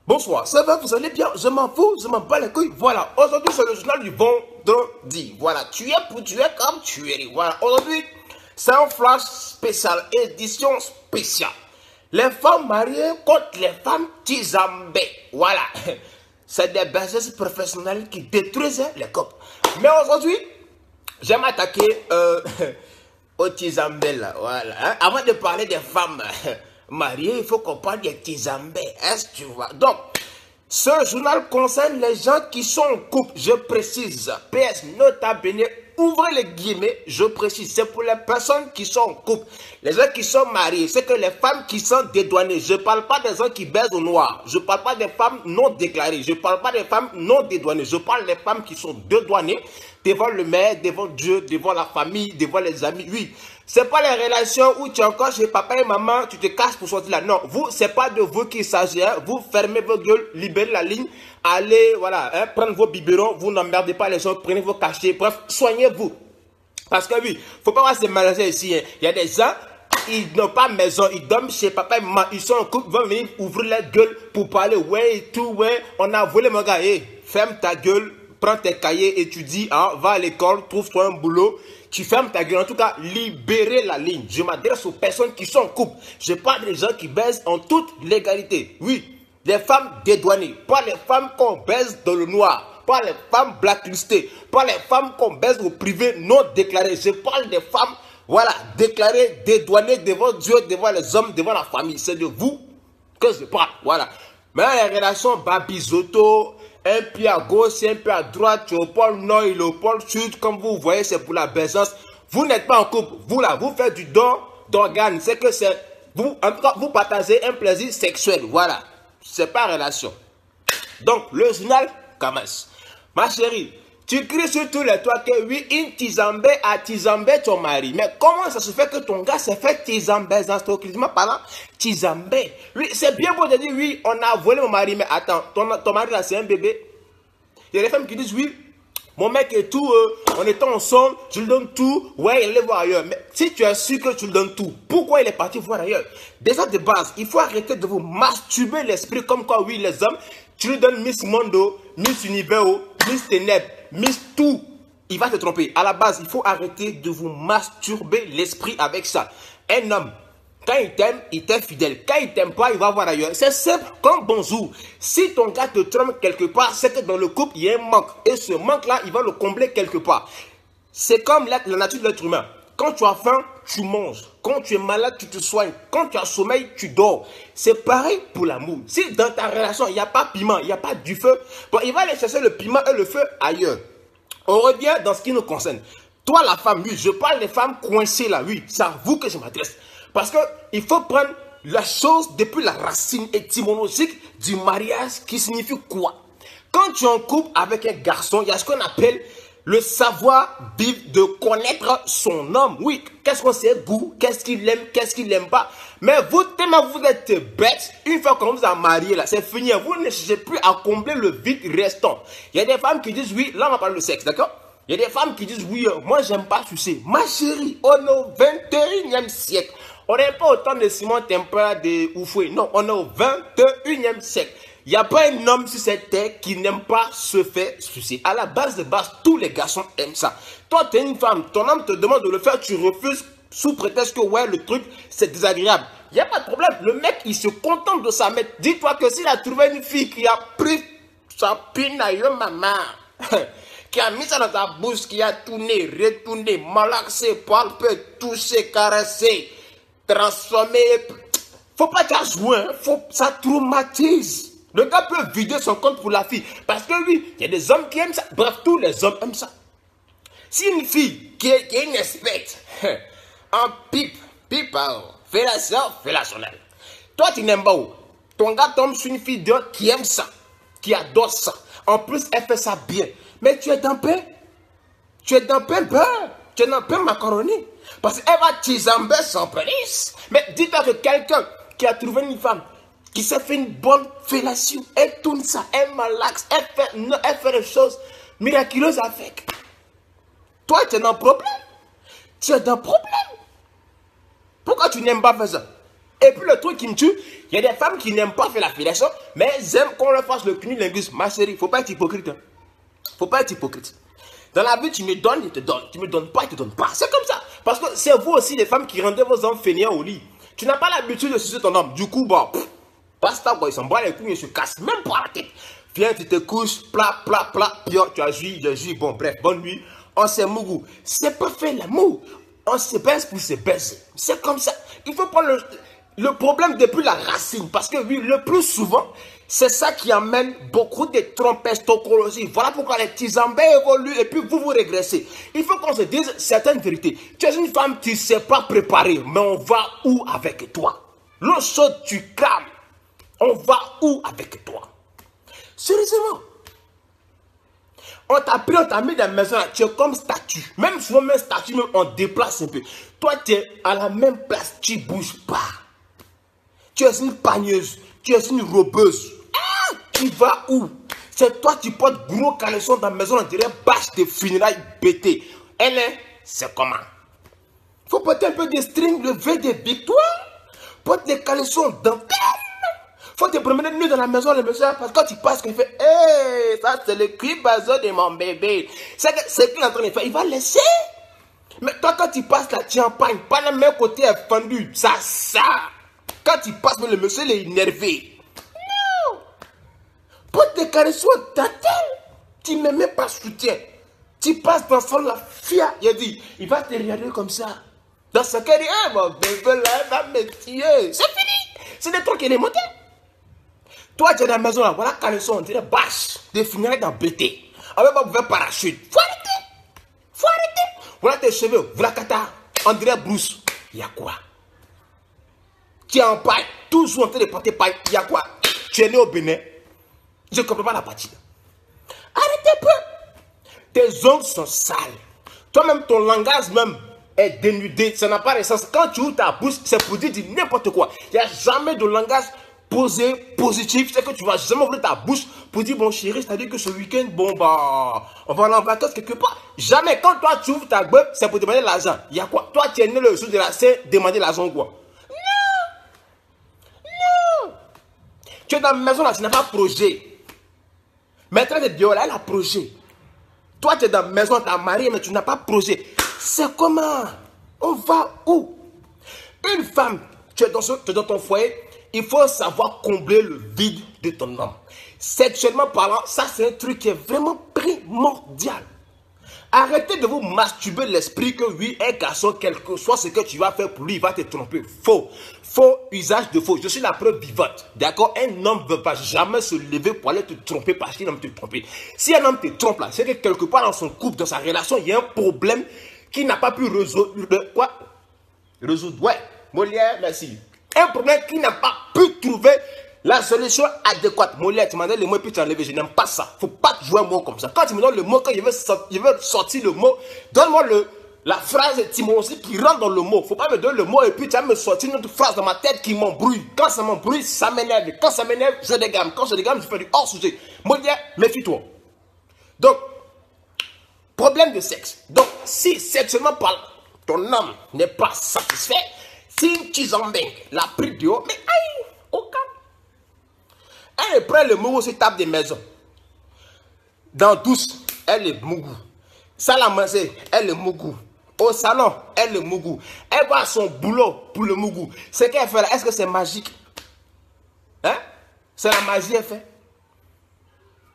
Bonsoir, ça va, vous allez bien? Je m'en fous, je m'en bats les couilles. Voilà, aujourd'hui c'est le journal du vendredi. Voilà, tu es comme tu es. Voilà, aujourd'hui c'est un flash spécial, édition spéciale. Les femmes mariées contre les femmes tizambées. Voilà, c'est des baiseuses professionnelles qui détruisent les couples. Mais aujourd'hui, j'aime attaquer aux tizambées là. Voilà, hein? Avant de parler des femmes mariés, il faut qu'on parle des tizambés. Est-ce que tu vois? Donc, ce journal concerne les gens qui sont en couple. Je précise. PS, nota bene, ouvrez les guillemets. Je précise. C'est pour les personnes qui sont en couple. Les gens qui sont mariés. C'est que les femmes qui sont dédouanées. Je ne parle pas des gens qui baisent au noir. Je ne parle pas des femmes non déclarées. Je ne parle pas des femmes non dédouanées. Je parle des femmes qui sont dédouanées devant le maire, devant Dieu, devant la famille, devant les amis. Oui. C'est pas les relations où tu es encore chez papa et maman, tu te casses pour sortir là. Non, vous, c'est pas de vous qu'il s'agit. Hein. Vous fermez vos gueules, libérez la ligne, allez, voilà, hein, prendre vos biberons, vous n'emmerdez pas les gens, prenez vos cachets, bref, soignez-vous. Parce que oui, faut pas voir ces maladies ici. Hein. Il y a des gens, ils n'ont pas maison, ils dorment chez papa et maman, ils sont en couple, ils vont venir ouvrir la gueule pour parler, ouais, et tout, ouais, on a volé mon gars, hey, ferme ta gueule. Prends tes cahiers, étudie, hein, va à l'école, trouve-toi un boulot, tu fermes ta gueule. En tout cas, libérez la ligne. Je m'adresse aux personnes qui sont en couple. Je parle des gens qui baisent en toute légalité. Oui, les femmes dédouanées, pas les femmes qu'on baise dans le noir, pas les femmes blacklistées, pas les femmes qu'on baise au privé non déclaré. Je parle des femmes, voilà, déclarées, dédouanées devant Dieu, devant les hommes, devant la famille. C'est de vous que je parle, voilà. Mais les relations babisoto, un pied à gauche, un pied à droite, tu es au pôle nord et le pôle sud, comme vous voyez, c'est pour la baisance. Vous n'êtes pas en couple. Vous là, vous faites du don d'organes. C'est que c'est, vous, en tout cas, vous partagez un plaisir sexuel. Voilà. C'est pas relation. Donc, le journal commence. Ma chérie, tu cries sur tous les toits que oui, une tizambé a tizambé ton mari. Mais comment ça se fait que ton gars s'est fait tizambé, instructivement parlant, tizambé? Oui, c'est bien beau de dire oui, on a volé mon mari, mais attends, ton mari là c'est un bébé. Il y a des femmes qui disent oui, mon mec est tout, on est ensemble, je lui donne tout, ouais, il allait voir ailleurs. Mais si tu es sûr que tu lui donnes tout, pourquoi il est parti voir ailleurs? Déjà de base, il faut arrêter de vous masturber l'esprit comme quoi oui, les hommes, tu lui donnes Miss Mondo, Miss Univers, Miss Ténèbres, Miss tout. Il va te tromper. À la base, il faut arrêter de vous masturber l'esprit avec ça. Un homme, quand il t'aime fidèle. Quand il t'aime pas, il va voir ailleurs. C'est simple comme bonjour. Si ton gars te trompe quelque part, c'est que dans le couple, il y a un manque. Et ce manque-là, il va le combler quelque part. C'est comme la nature de l'être humain. Quand tu as faim, tu manges. Quand tu es malade, tu te soignes. Quand tu as sommeil, tu dors. C'est pareil pour l'amour. Si dans ta relation, il n'y a pas piment, il n'y a pas du feu, bon, il va aller chercher le piment et le feu ailleurs. On revient dans ce qui nous concerne. Toi, la femme, oui, je parle des femmes coincées là, oui. C'est à vous que je m'adresse. Parce qu'il faut prendre la chose depuis la racine étymologique du mariage qui signifie quoi? Quand tu es en couple avec un garçon, il y a ce qu'on appelle le savoir-vivre, de connaître son homme. Oui, qu'est-ce qu'on sait, goût, qu'est-ce qu'il aime, qu'est-ce qu'il n'aime pas. Mais vous, tellement vous êtes bête, une fois qu'on vous a marié, là, c'est fini. Vous ne cherchez plus à combler le vide restant. Il y a des femmes qui disent, oui, là on va parler de sexe, d'accord? Il y a des femmes qui disent, oui, moi j'aime pas sucer. Ma chérie, on est au 21e siècle. On n'est pas au temps de Simon Tempera de Oufoué. Non, on est au 21e siècle. Il n'y a pas un homme sur cette terre qui n'aime pas se faire sucer. À la base de base, tous les garçons aiment ça. Toi, tu es une femme, ton homme te demande de le faire, tu refuses sous prétexte que ouais, le truc, c'est désagréable. Il n'y a pas de problème. Le mec, il se contente de ça. Mais dis-toi que s'il a trouvé une fille qui a pris sa pinaille, maman, qui a mis ça dans ta bouche, qui a tourné, retourné, malaxé, palpé, touché, caressé, transformé. Faut pas t'en jouer, hein. Ça traumatise. Le gars peut vider son compte pour la fille. Parce que oui, il y a des hommes qui aiment ça. Bref, tous les hommes aiment ça. Si une fille qui est une experte en pipe, fellationnelle. Toi, tu n'aimes pas où? Ton gars tombe sur une fille qui aime ça, qui adore ça. En plus, elle fait ça bien. Mais tu es dans pain. Tu es dans pain beurre. Tu es dans pain macaroni. Parce qu'elle va tizamber son pénis. Mais dis-toi que quelqu'un qui a trouvé une femme qui s'est fait une bonne fellation, elle tourne ça, elle malaxe, elle fait des choses miraculeuses avec. Toi, tu es dans un problème. Tu es dans un problème. Pourquoi tu n'aimes pas faire ça? Et puis le truc qui me tue, il y a des femmes qui n'aiment pas faire la fellation, mais elles aiment qu'on leur fasse le cunnilingus. Ma chérie, il ne faut pas être hypocrite. Hein. Faut pas être hypocrite. Dans la vie, tu me donnes, il te donne. Tu me donnes pas, il te donne pas. C'est comme ça. Parce que c'est vous aussi, les femmes, qui rendez vos hommes fainéants au lit. Tu n'as pas l'habitude de sucer ton homme. Du coup, bah, basta, quoi. Il s'en bat les couilles, il se casse même pas la tête. Viens, tu te couches, plat, plat, plat. Tu as joui, j'ai joui. Bon, bref, bonne nuit. On s'est mougou. C'est pas fait l'amour. On se baise pour se baiser. C'est comme ça. Il faut prendre le problème depuis la racine. Parce que oui, le plus souvent, c'est ça qui amène beaucoup de trompestocologie. Voilà pourquoi les petits embêts évoluent et puis vous régressez. Il faut qu'on se dise certaines vérités. Tu es une femme, tu ne sais pas préparer, mais on va où avec toi? L'eau chaude, tu crames. On va où avec toi? Sérieusement. On t'a pris, on t'a mis dans la maison, tu es comme statue. Même souvent, même statue, même on déplace un peu. Toi, tu es à la même place, tu ne bouges pas. Tu es une pagneuse, tu es une robeuse. Ah, tu vas où? C'est toi qui portes gros caleçon dans la maison, on dirait bâche de funérailles bêtées. Elle est, c'est comment? Il faut porter un peu de string, le V de victoire. Porte des caleçons dentelles. Faut te promener de nuit dans la maison, le monsieur, parce que quand tu passes, il fait, hé, ça c'est le cuibazo de mon bébé. C'est ce qu'il est en train de faire, il va laisser. Mais toi, quand tu passes la champagne, pas le même côté est fendu, ça. Quand tu passes, le monsieur il est énervé. Non. Pour te caresser ta tête, tu ne mets pas soutien. Tu passes dans son la fia, il a dit, il va te regarder comme ça. Dans ce cas, il dit, hey, mon bébé là, il va me tuer. C'est fini. C'est des trucs qui est monté. Toi, tu es dans la maison là, voilà caleçon, on dirait bâche, des funérailles dans BT. Avec ma bouvet parachute. Faut arrêter. Faut arrêter. Voilà tes cheveux, voilà kata, on dirait Bruce. Il y a quoi? Tu es en paille, toujours en train de porter paille. Il y a quoi? Tu es né au Bénin. Je ne comprends pas la partie. Arrêtez un peu. Tes ongles sont sales. Toi-même, ton langage même est dénudé. Ça n'a pas de sens. Quand tu ouvres ta bouche, c'est pour dire n'importe quoi. Il n'y a jamais de langage posé, positif. C'est que tu ne vas jamais ouvrir ta bouche pour dire, bon chérie, c'est-à-dire que ce week-end, bon bah, on va aller en vacances quelque part. Jamais. Quand toi, tu ouvres ta gueule, c'est pour demander l'argent. Il y a quoi? Toi, tu es né le jour de la scène, demander l'argent quoi? Tu es dans la maison là, tu n'as pas projet. Maîtresse de Dieu, là, elle a projet. Toi, tu es dans la maison, tu es marié, mais tu n'as pas projet. C'est comment? On va où? Une femme, tu es dans ton foyer, il faut savoir combler le vide de ton homme. Sexuellement parlant, ça c'est un truc qui est vraiment primordial. Arrêtez de vous masturber l'esprit que oui, un garçon, quel que soit ce que tu vas faire pour lui, il va te tromper. Faux. Faux usage de faux. Je suis la preuve vivante. D'accord? Un homme ne va jamais se lever pour aller te tromper parce qu'il aime te tromper. Si un homme te trompe là, c'est que quelque part dans son couple, dans sa relation, il y a un problème qu'il n'a pas pu résoudre. Quoi? Résoudre. Ouais. Molière, merci. Un problème qu'il n'a pas pu trouver la solution adéquate. Molière, tu m'as donné le mot et puis tu as enlevé. Je n'aime pas ça. Il ne faut pas jouer un mot comme ça. Quand tu me donnes le mot, quand je veux sortir le mot, donne-moi la phrase étymologique qui rentre dans le mot. Il ne faut pas me donner le mot et puis tu vas me sortir une autre phrase dans ma tête qui m'embrouille. Quand ça m'embrouille, ça m'énerve. Quand ça m'énerve, je dégamme. Quand je dégamme, je fais du hors-sujet. Molière, méfie-toi. Donc, problème de sexe. Donc, si sexuellement parlant, ton homme n'est pas satisfait, si tu en baies, la pris de haut, mais aïe, aucun. Elle prend le mougou sur table de maison. Dans douce, elle est mougou. Salle à manger, elle est mougou. Au salon, elle est mougou. Elle va à son boulot pour le mougou. Ce qu'elle fait là, est-ce que c'est magique? Hein? C'est la magie elle fait?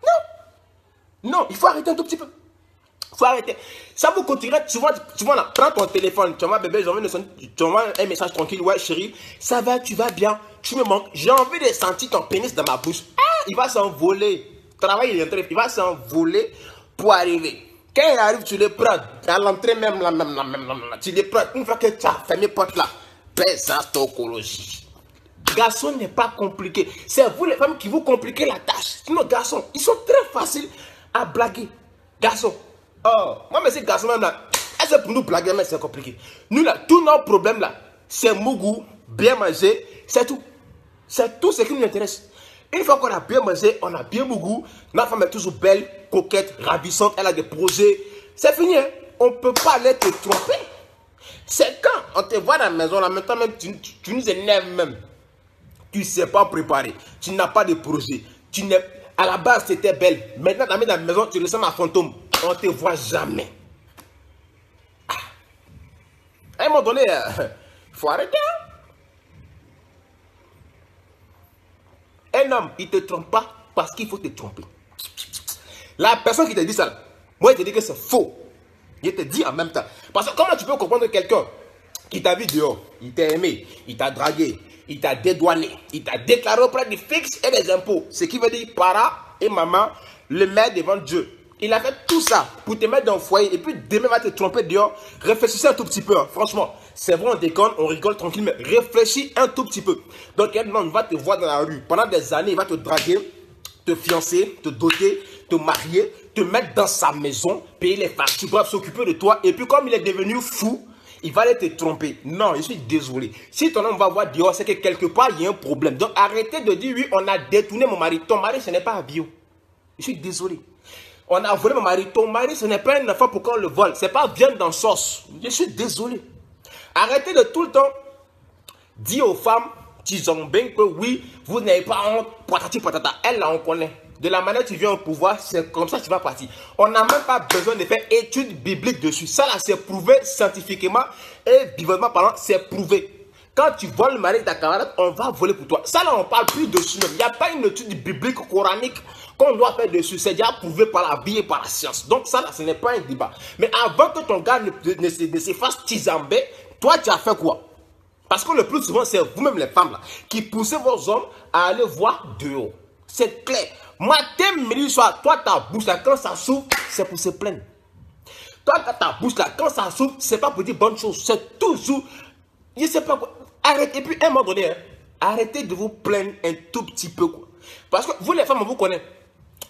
Non. Non, il faut arrêter un tout petit peu. Il faut arrêter. Ça vous continuerez souvent là, prends ton téléphone, tu vois bébé, j'ai envie de sonner, tu envoies un message tranquille, ouais chérie, ça va, tu vas bien, tu me manques, j'ai envie de sentir ton pénis dans ma bouche. Ah, il va s'envoler. Travail, il va s'envoler pour arriver. Quand il arrive, tu le prends, à l'entrée même, tu le prends, une fois que tu as fermé la porte là, pesatocologie. Garçon n'est pas compliqué. C'est vous les femmes qui vous compliquez la tâche. Sinon, garçons, ils sont très faciles à blaguer. Garçons. Oh, moi, mais ces garçons même là, est-ce pour nous blaguer, mais c'est compliqué. Nous là, tous nos problèmes là, c'est mougou, bien manger, c'est tout. C'est tout ce qui nous intéresse. Une fois qu'on a bien mangé, on a bien mougou, notre femme est toujours belle, coquette, ravissante, elle a des projets. C'est fini, hein? On ne peut pas aller te tromper. C'est quand on te voit dans la maison, là, maintenant même, tu nous énerves même. Tu ne sais pas préparer. Tu n'as pas de projet. À la base, tu étais belle. Maintenant, tu as mis dans la maison, tu ressembles à un fantôme. On ne te voit jamais. À un moment donné, il faut arrêter. Un homme, il ne te trompe pas parce qu'il faut te tromper. La personne qui te dit ça, moi, je te dis que c'est faux. Je te dis en même temps. Parce que comment tu peux comprendre quelqu'un qui t'a vu dehors, il t'a aimé, il t'a dragué, il t'a dédouané, il t'a déclaré auprès du fixe et des impôts. Ce qui veut dire, para et maman, le met devant Dieu. Il a fait tout ça pour te mettre dans le foyer et puis demain va te tromper dehors. Réfléchissez un tout petit peu. Hein. Franchement, c'est vrai, on déconne, on rigole tranquille, mais réfléchis un tout petit peu. Donc, un homme va te voir dans la rue. Pendant des années, il va te draguer, te fiancer, te doter, te marier, te mettre dans sa maison, payer les factures, bref, s'occuper de toi. Et puis, comme il est devenu fou, il va aller te tromper. Non, je suis désolé. Si ton homme va voir dehors, c'est que quelque part, il y a un problème. Donc, arrêtez de dire, oui, on a détourné mon mari. Ton mari, ce n'est pas un bio. Je suis désolé. On a volé mon mari. Ton mari, ce n'est pas un enfant pour qu'on le vole. Ce n'est pas viande dans sauce. Je suis désolé. Arrêtez de tout le temps dire aux femmes, Tizambeng, que oui, vous n'avez pas honte, patati patata. Elle, là, on connaît. De la manière que tu viens au pouvoir, c'est comme ça que tu vas partir. On n'a même pas besoin de faire études bibliques dessus. Ça, là, c'est prouvé scientifiquement et bibliquement parlant, c'est prouvé. Quand tu voles le mari de ta camarade, on va voler pour toi. Ça, là, on ne parle plus dessus. Il n'y a pas une étude biblique coranique qu'on doit faire dessus. C'est déjà prouvé par la vie et par la science. Donc, ça, là, ce n'est pas un débat. Mais avant que ton gars ne se fasse tizamber, toi, tu as fait quoi? Parce que le plus souvent, c'est vous-même les femmes là, qui poussez vos hommes à aller voir dehors. C'est clair. Matin, midi, soir, toi, ta bouche là, quand ça s'ouvre, c'est pour se plaindre. Toi, ta bouche là, quand ça s'ouvre, c'est pas pour dire bonne chose. C'est toujours, je sais pas quoi. Arrêtez, et puis à un moment donné, hein, arrêtez de vous plaindre un tout petit peu. Quoi. Parce que vous, les femmes, on vous connaît.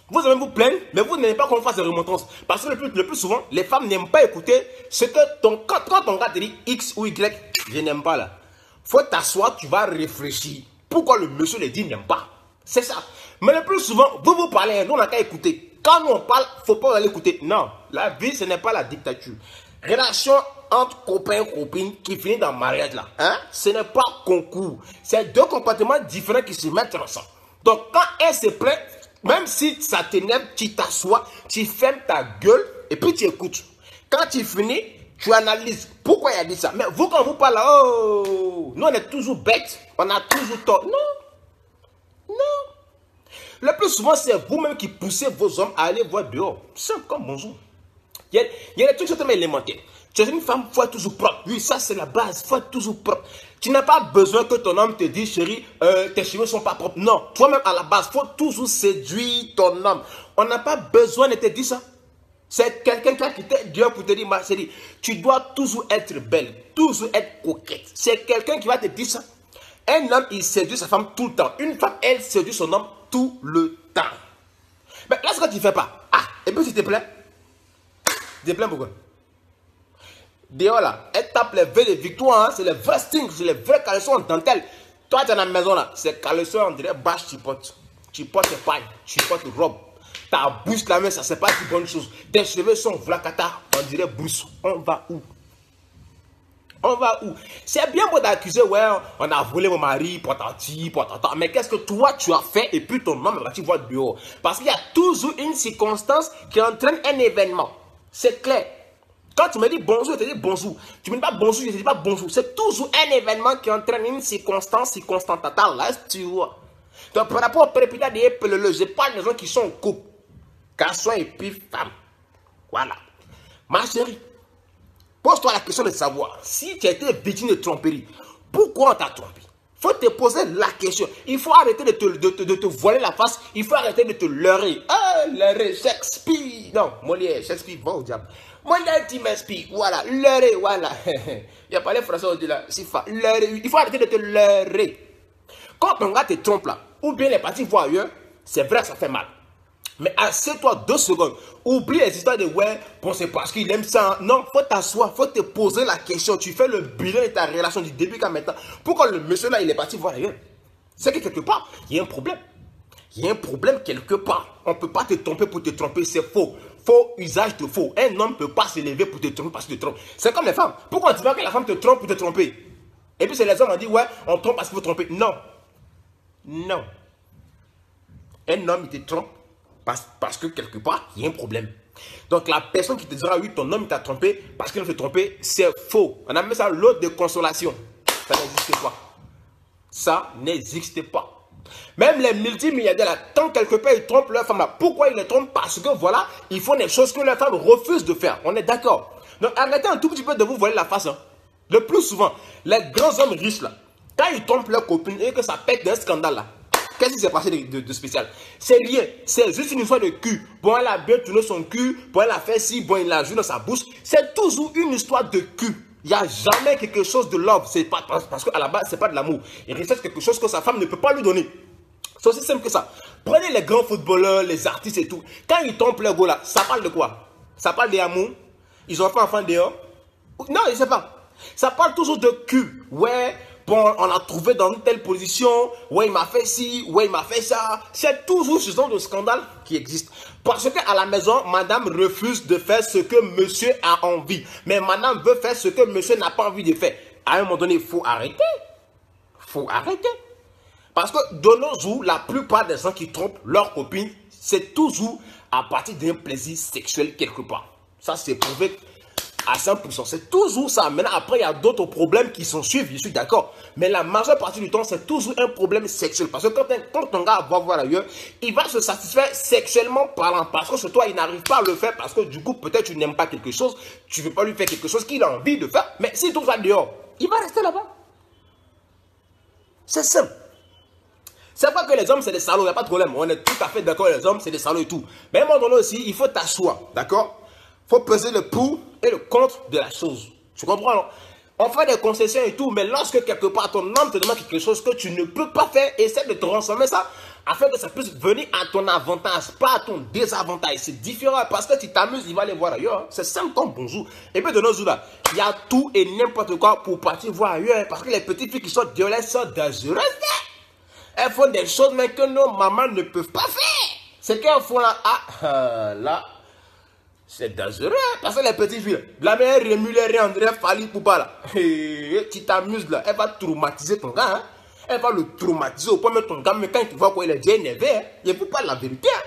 Vous aimez vous plaindre, mais vous n'aimez pas qu'on fasse des remontrances. Parce que le plus souvent, les femmes n'aiment pas écouter ce que quand ton gars te dit X ou Y, je n'aime pas là. Faut t'asseoir, tu vas réfléchir. Pourquoi le monsieur le dit n'aime pas? C'est ça. Mais le plus souvent, vous parlez, nous on n'a qu'à écouter. Quand nous on parle, il ne faut pas aller écouter. Non, la vie ce n'est pas la dictature. Relation entre copains et copines qui finit dans le mariage là. Hein? Ce n'est pas concours. C'est deux comportements différents qui se mettent ensemble. Donc quand elle se plaint, même si ça t'énerve, tu t'assois, tu fermes ta gueule et puis tu écoutes. Quand tu finis, tu analyses pourquoi il a dit ça. Mais vous, quand vous parlez, oh, nous on est toujours bêtes, on a toujours tort. Non, non. Le plus souvent, c'est vous-même qui poussez vos hommes à aller voir dehors. C'est comme bonjour. Il y a des trucs totalement élémentaires. Tu es une femme, il faut être toujours propre. Oui, ça c'est la base, il faut être toujours propre. Tu n'as pas besoin que ton homme te dise, chérie, tes cheveux ne sont pas propres. Non, toi-même à la base, il faut toujours séduire ton homme. On n'a pas besoin de te dire ça. C'est quelqu'un qui a quitté Dieu pour te dire, ma chérie, tu dois toujours être belle, toujours être coquette. C'est quelqu'un qui va te dire ça. Un homme, il séduit sa femme tout le temps. Une femme, elle séduit son homme tout le temps. Mais là, ce que tu ne fais pas. Ah, et puis tu te plains. Tu te plains pourquoi? Dehors là, elle tape les vrais de victoire, hein, c'est les vrais stings, c'est les vrais caleçons en dentelle. Toi, tu es dans la maison là, c'est caleçon, on dirait bâche, tu portes. Tu portes paille, tu portes robe. Ta bouche là, mais ça, c'est pas une bonne chose. Tes cheveux sont vlacata, on dirait brousse. On va où? On va où? C'est bien beau d'accuser, ouais, on a volé mon mari, patati, patata. Mais qu'est-ce que toi tu as fait et puis ton homme va tu vois dehors? Parce qu'il y a toujours une circonstance qui entraîne un événement. C'est clair. Quand tu me dis bonjour, je te dis bonjour. Tu me dis pas bonjour, je te dis pas bonjour. C'est toujours un événement qui entraîne une circonstance totale. Là, tu vois. Donc, par rapport au pérépita des peleleux, je parle des gens qui sont en couple. Garçon et puis femme. Voilà. Ma chérie, pose-toi la question de savoir si tu as été victime de tromperie. Pourquoi on t'a trompé? Il faut te poser la question. Il faut arrêter de te voiler la face. Il faut arrêter de te leurrer. Ah, leurrer, Shakespeare. Non, Molière, Shakespeare, bon au diable. Molière, tu m'inspires. Voilà, leurrer, voilà. Il n'y a pas les français aujourd'hui là. Il faut arrêter de te leurrer. Quand ton gars te trompe là, ou bien les parties voient ailleurs, c'est vrai que ça fait mal. Mais assieds-toi 2 secondes. Oublie les histoires de ouais, bon, c'est parce qu'il aime ça. Non, faut t'asseoir, faut te poser la question. Tu fais le bilan de ta relation du début qu'à maintenant. Pourquoi le monsieur là, il est parti voir ailleurs? C'est que quelque part, il y a un problème. Il y a un problème quelque part. On ne peut pas te tromper pour te tromper, c'est faux. faux usage de faux. Un homme ne peut pas se lever pour te tromper parce qu'il te trompe. C'est comme les femmes. Pourquoi tu vois que la femme te trompe pour te tromper? Et puis c'est les hommes qui ont dit, ouais, on trompe parce qu'il faut tromper. Non. Non. Un homme, il te trompe parce que quelque part, il y a un problème. Donc la personne qui te dira, oui, ton homme t'a trompé parce qu'il veut te tromper, c'est faux. On appelle ça l'autre de consolation. Ça n'existe pas. Ça n'existe pas. Même les multimilliardaires, là, tant quelque part, ils trompent leur femme. Là. Pourquoi ils les trompent? Parce que voilà, ils font des choses que leur femme refuse de faire. On est d'accord. Donc arrêtez un tout petit peu de vous voiler la face. Hein. Le plus souvent, les grands hommes riches, là, quand ils trompent leur copine et que ça pète d'un scandale, là, qu'est-ce qui s'est passé de spécial? C'est rien. C'est juste une histoire de cul. Bon, elle a bien tourné son cul. Bon, elle a fait ci. Bon, il l'a joué dans sa bouche. C'est toujours une histoire de cul. Il n'y a jamais quelque chose de love. C'est pas parce qu'à la base, c'est pas de l'amour. Il recherche quelque chose que sa femme ne peut pas lui donner. C'est aussi simple que ça. Prenez les grands footballeurs, les artistes et tout. Quand ils trompent leur go là, ça parle de quoi? Ça parle d'amour. Ils ont fait enfant dehors. Non, je ne sais pas. Ça parle toujours de cul. Ouais, bon, on a trouvé dans une telle position. Ouais, il m'a fait ci. Ouais, il m'a fait ça. C'est toujours ce genre de scandale qui existe. Parce qu'à la maison, madame refuse de faire ce que monsieur a envie. Mais madame veut faire ce que monsieur n'a pas envie de faire. À un moment donné, il faut arrêter. Il faut arrêter. Parce que de nos jours, la plupart des gens qui trompent leur copine, c'est toujours à partir d'un plaisir sexuel quelque part. Ça, c'est prouvé à 100%. C'est toujours ça. Maintenant, après, il y a d'autres problèmes qui s'en suivent, je suis d'accord. Mais la majeure partie du temps, c'est toujours un problème sexuel. Parce que quand ton gars va voir ailleurs, il va se satisfaire sexuellement parlant. Parce que sur toi, il n'arrive pas à le faire. Parce que du coup, peut-être tu n'aimes pas quelque chose. Tu ne veux pas lui faire quelque chose qu'il a envie de faire. Mais s'il trouve ça dehors, il va rester là-bas. C'est simple. C'est pas que les hommes, c'est des salauds, il n'y a pas de problème. On est tout à fait d'accord, les hommes, c'est des salauds et tout. Mais à un moment donné aussi, il faut t'asseoir, d'accord? Il faut peser le pour et le contre de la chose. Tu comprends, non? On fait des concessions et tout, mais lorsque quelque part ton homme te demande quelque chose que tu ne peux pas faire, essaie de transformer ça afin que ça puisse venir à ton avantage, pas à ton désavantage. C'est différent parce que tu t'amuses, il va aller voir ailleurs. C'est simple comme bonjour. Et puis de nos jours là, il y a tout et n'importe quoi pour partir voir ailleurs. Parce que les petites filles qui sont violettes sont dangereuses. Elles font des choses mais que nos mamans ne peuvent pas faire. C'est qu'elles font là, là, c'est dangereux. Parce que les petites filles, la mère rémunérer André Fali Poupa là, tu t'amuses là, elle va traumatiser ton gars. Hein. Elle va le traumatiser au point de ton gars, mais quand tu vois qu'il est déjà énervé, hein, il ne faut pas la vérité. Hein.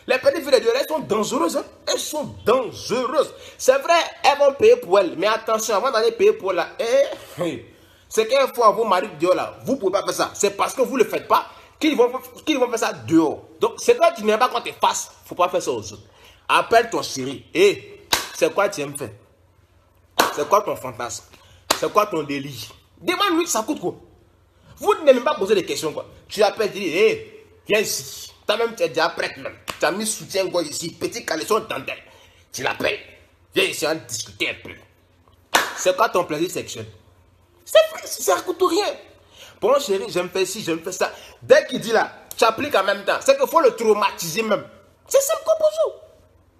Les petites filles de elles sont dangereuses. Hein. Elles sont dangereuses. C'est vrai, elles vont payer pour elles. Mais attention, avant d'aller payer pour elles, c'est qu'une fois vos maris dehors là, vous ne pouvez pas faire ça. C'est parce que vous ne le faites pas qu'ils vont faire ça dehors. Donc, c'est toi qui n'aimes pas quand tu es face. Il ne faut pas faire ça aux autres. Appelle ton chéri. C'est quoi tu aimes faire? C'est quoi ton fantasme? C'est quoi ton délire? Demande-lui, ça coûte quoi? Vous n'aimez pas poser des questions quoi. Tu l'appelles, tu dis, viens ici. Toi-même, tu es déjà prête même. Tu as mis soutien-gorge ici, petit caleçon dentelle. Tu l'appelles. Viens ici, on discuter un peu. C'est quoi ton plaisir sexuel? C'est vrai, ça ne coûte rien. Bon chéri, j'aime faire ci, j'aime faire ça. Dès qu'il dit là, tu appliques en même temps. C'est qu'il faut le traumatiser même. C'est simple comme bonjour.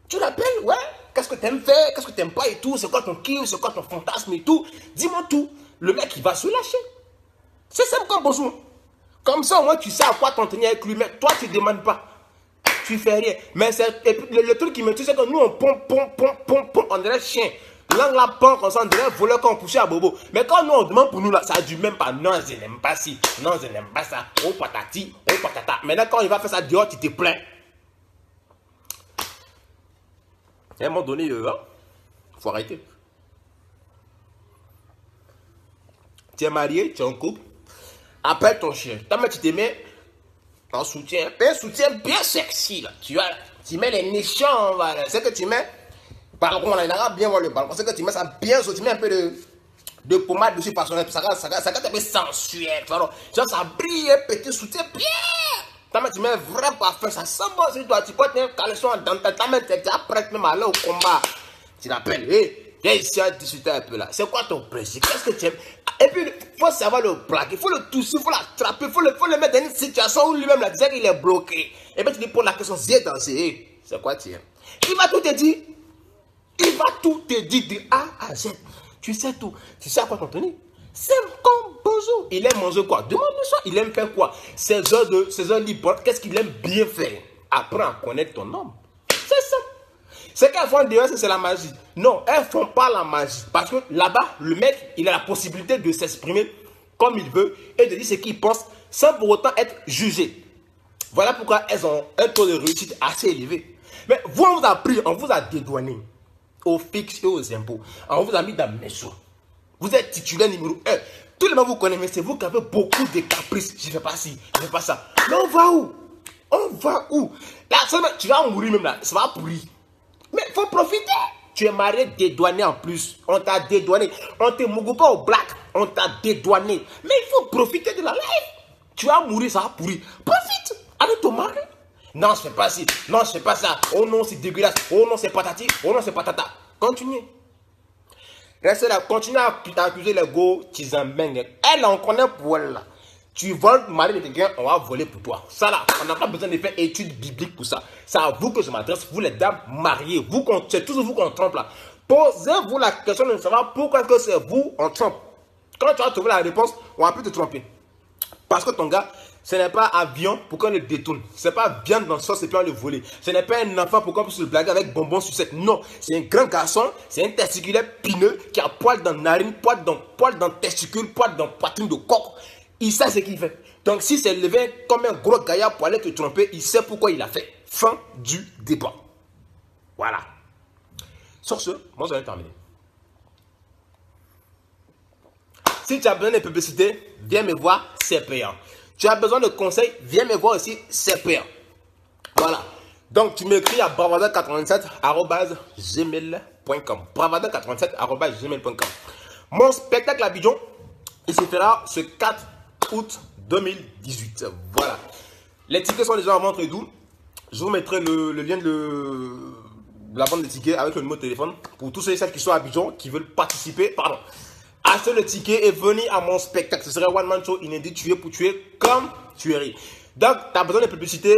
Tu l'appelles, ouais. Qu'est-ce que tu aimes faire, qu'est-ce que tu n'aimes pas et tout. C'est quoi ton kiff, c'est quoi ton fantasme et tout. Dis-moi tout. Le mec, il va se lâcher. C'est simple comme bonjour. Comme ça, au moins, tu sais à quoi t'en tenir avec lui. Mais toi, tu ne demandes pas. Tu fais rien. Mais le truc qui me tue, c'est que nous, on pompe, on dirait chien. Langue la pompe, on s'en dirait voleur quand on poussait à bobo. Mais quand nous, on demande pour nous, là, ça ne dure même pas. Non, je n'aime pas ci. Non, je n'aime pas ça. Oh, patati, oh, patata. Maintenant, quand il va faire ça dehors, tu te plains. À un moment donné, il faut arrêter. Tu es marié, tu es en couple. Appelle ton chien. Toi, tu te mets en soutien. Un soutien bien sexy. Là. Tu mets les nichons. Voilà. C'est que tu mets. Balcon, on a bien voir le balcon. C'est que tu mets ça bien. Tu mets un peu de pommade dessus. Parce que ça va un peu sensuel. Genre, ça brille. Un petit soutien bien. Toi, tu mets vrai parfum. Ça sent bon sur toi. Tu portes un caleçon dans ta main. Tu es prête même à aller au combat. Tu l'appelles. Viens ici à discuter un peu là. C'est quoi ton plaisir? Qu'est-ce que tu aimes? Et puis, il faut savoir le plaquer, il faut le tousser, il faut l'attraper, il faut le mettre dans une situation où lui-même, disait qu'il est bloqué. Et puis, tu lui poses la question, c'est danser. C'est quoi tu aimes? Il va tout te dire. Il va tout te dire de A à Z. Tu sais tout. Tu sais à quoi t'en tenir? C'est comme bonjour. Il aime manger quoi? Demande-lui ça. Il aime faire quoi? Ses heures libres, qu'est-ce qu'il aime bien faire? Apprends à connaître ton homme. C'est ça. Ce qu'elles font dehors, c'est la magie. Non, elles ne font pas la magie. Parce que là-bas, le mec, il a la possibilité de s'exprimer comme il veut et de dire ce qu'il pense sans pour autant être jugé. Voilà pourquoi elles ont un taux de réussite assez élevé. Mais vous, on vous a pris, on vous a dédouané aux fixes et aux impôts. On vous a mis dans mes choux. Vous êtes titulaire numéro 1. Tout le monde vous connaît, mais c'est vous qui avez beaucoup de caprices. Je ne fais pas ci, je ne fais pas ça. Mais on va où? On va où? Là, seulement, tu vas mourir même là. Ça va pourrir. Mais il faut profiter. Tu es marié, dédouané en plus. On t'a dédouané. On te mougou pas au black. On t'a dédouané. Mais il faut profiter de la life. Tu vas mourir, ça va pourrir. Profite avec ton mari. Non, je ne fais pas ci. Non, je ne fais pas ça. Oh non, c'est dégueulasse. Oh non, c'est patati. Oh non, c'est patata. Continuez. Restez là. Continuez à accuser les go Tizambeng. Elle, on connaît pour elle là. Tu voles le mari de quelqu'un, on va voler pour toi. Ça là, on n'a pas besoin de faire études bibliques pour ça. C'est à vous que je m'adresse, vous les dames mariées. C'est toujours vous qu'on trompe là. Posez-vous la question de savoir pourquoi que c'est vous on trompe. Quand tu vas trouver la réponse, on va plus te tromper. Parce que ton gars, ce n'est pas avion pour qu'on le détourne. Ce n'est pas viande dans le sauce et puis on le voler. Ce n'est pas un enfant pour qu'on puisse le blaguer avec bonbons sucette. Non, c'est un grand garçon, c'est un testiculaire pineux qui a poil dans narine, poil dans testicule, poil dans poitrine de coq. Il sait ce qu'il fait. Donc, si c'est levé comme un gros gaillard pour aller te tromper, il sait pourquoi il a fait. Fin du débat. Voilà. Sur ce, moi, j'en ai terminé. Si tu as besoin de publicité, viens me voir, c'est payant. Tu as besoin de conseils, viens me voir aussi, c'est payant. Voilà. Donc, tu m'écris à bravada87@gmail.com. bravada87@gmail.com. Mon spectacle à Abidjan, il se fera ce 4 août 2018. Voilà. Les tickets sont déjà en vente et tout. Je vous mettrai le lien de la vente des tickets avec le numéro de téléphone pour tous ceux et celles qui sont à Abidjan, qui veulent participer. Pardon. Achetez le ticket et venez à mon spectacle. Ce sera one man show inédit, tuer pour tuer comme tuerie. Donc, tu as besoin de publicité,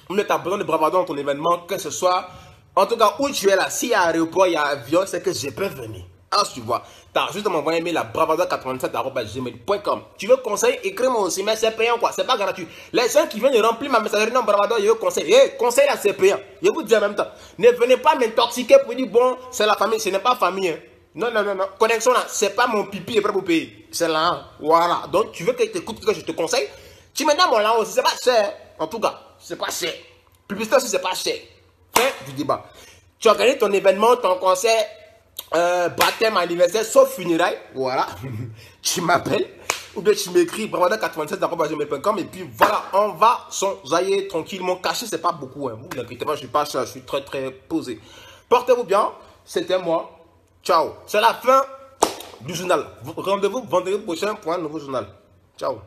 ou tu as besoin de bravado dans ton événement, que ce soit, en tout cas, où tu es là. S'il y a aéroport, il y a avion, c'est que je peux venir. Alors, tu vois, tu as juste à m'envoyer un mail à bravado87@gmail.com. Tu veux conseil, écris-moi aussi, mais c'est payant quoi, c'est pas gratuit. Les gens qui viennent de remplir ma messagerie dans Bravado, ils veulent conseil. Conseil là, c'est payant. Je vous dis en même temps, ne venez pas m'intoxiquer pour dire bon, c'est la famille, ce n'est pas famille. Hein. Non. Connexion là, c'est pas mon pipi et prêt pour payer. C'est là, hein. Voilà. Donc, tu veux que je t'écoute, que je te conseille. Tu me donnes mon là aussi, c'est pas cher. En tout cas, c'est pas cher. Publicité aussi, c'est pas cher. Fin du débat. Tu organises ton événement, ton concert. Baptême, anniversaire, sauf funérailles, voilà, tu m'appelles, ou bien tu m'écris bravada87@gmail.com et puis voilà, on va s'enjailler tranquillement, caché, c'est pas beaucoup, hein. Vous n'inquiétez pas, je suis pas cher, je suis très posé. Portez-vous bien, c'était moi, ciao, c'est la fin du journal, rendez-vous vendredi prochain pour un nouveau journal, ciao.